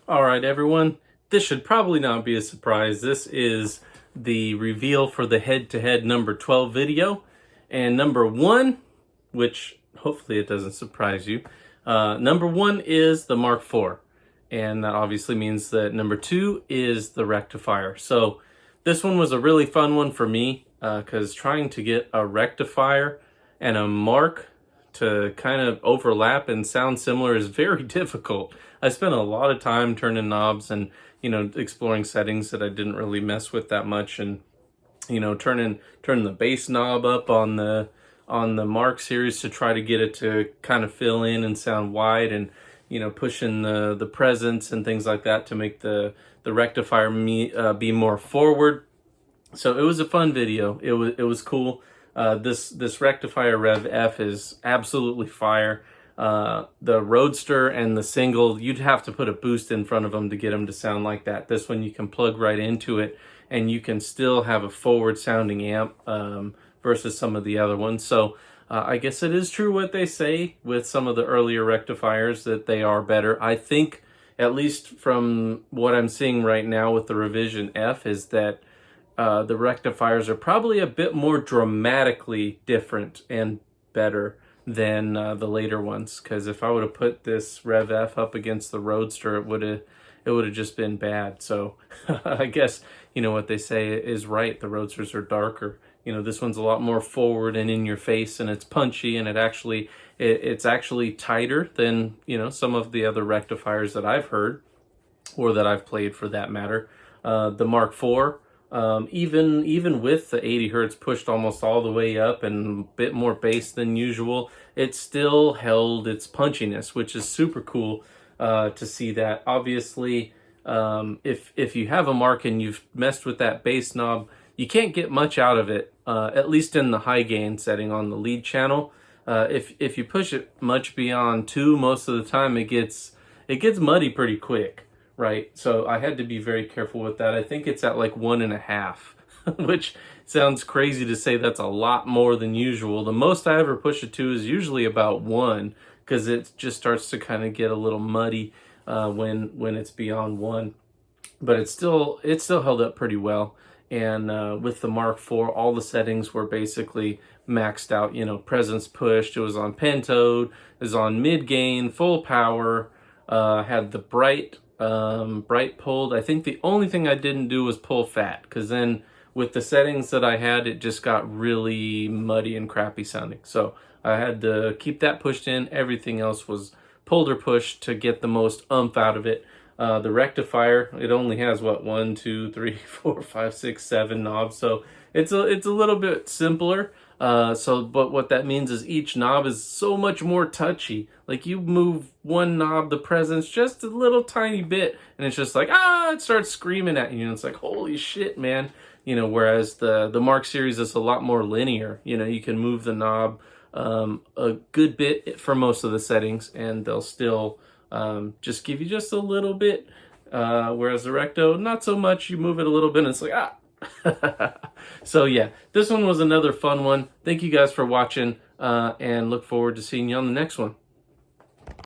All right, everyone. This should probably not be a surprise. This is the reveal for the head-to-head number 12 video. And number one, which hopefully it doesn't surprise you, number one is the Mark IV. And that obviously means that number two is the rectifier. So this one was a really fun one for me because trying to get a rectifier and a Mark to kind of overlap and sound similar is very difficult. I spent a lot of time turning knobs and, exploring settings that I didn't really mess with that much, and, turning the bass knob up on the Mark series to try to get it to kind of fill in and sound wide, and, pushing the presence and things like that to make the rectifier be more forward. So it was a fun video. It was cool. This rectifier Rev F is absolutely fire. The Roadster and the single, you'd have to put a boost in front of them to get them to sound like that. This one you can plug right into it, and you can still have a forward sounding amp versus some of the other ones. So I guess it is true what they say with some of the earlier rectifiers, that they are better. I think, at least from what I'm seeing right now with the Revision F, is that the rectifiers are probably a bit more dramatically different and better than the later ones. Because if I would have put this Rev F up against the Roadster, it would have just been bad. So I guess what they say is right. The Roadsters are darker. This one's a lot more forward and in your face, and it's punchy, and it's actually tighter than some of the other rectifiers that I've heard, or that I've played for that matter. The Mark IV. Even with the 80 hertz pushed almost all the way up and a bit more bass than usual, it still held its punchiness, which is super cool to see that. Obviously, if you have a Mark and you've messed with that bass knob, you can't get much out of it, at least in the high gain setting on the lead channel. If you push it much beyond 2, most of the time it gets muddy pretty quick. Right, so I had to be very careful with that. I think it's at like 1.5, which sounds crazy to say. That's a lot more than usual. The most I ever push it to is usually about 1, because it just starts to kind of get a little muddy when it's beyond 1. But it still held up pretty well. And with the Mark IV, all the settings were basically maxed out. Presence pushed. It was on pentoed. It was on mid gain, full power. Had the bright pulled. I think the only thing I didn't do was pull fat, because then with the settings that I had, it just got really muddy and crappy sounding. So I had to keep that pushed in. Everything else was pulled or pushed to get the most out of it. The rectifier, it only has what, 1, 2, 3, 4, 5, 6, 7 knobs, so it's a little bit simpler. But what that means is each knob is so much more touchy. Like, you move one knob, the presence, just a little tiny bit, and it's just like, it starts screaming at you. And it's like, holy shit, man. Whereas the Mark series is a lot more linear. You can move the knob a good bit for most of the settings, and they'll still just give you just a little bit. Whereas the Recto, not so much. You move it a little bit, and it's like, So yeah, this one was another fun one. Thank you guys for watching, and look forward to seeing you on the next one.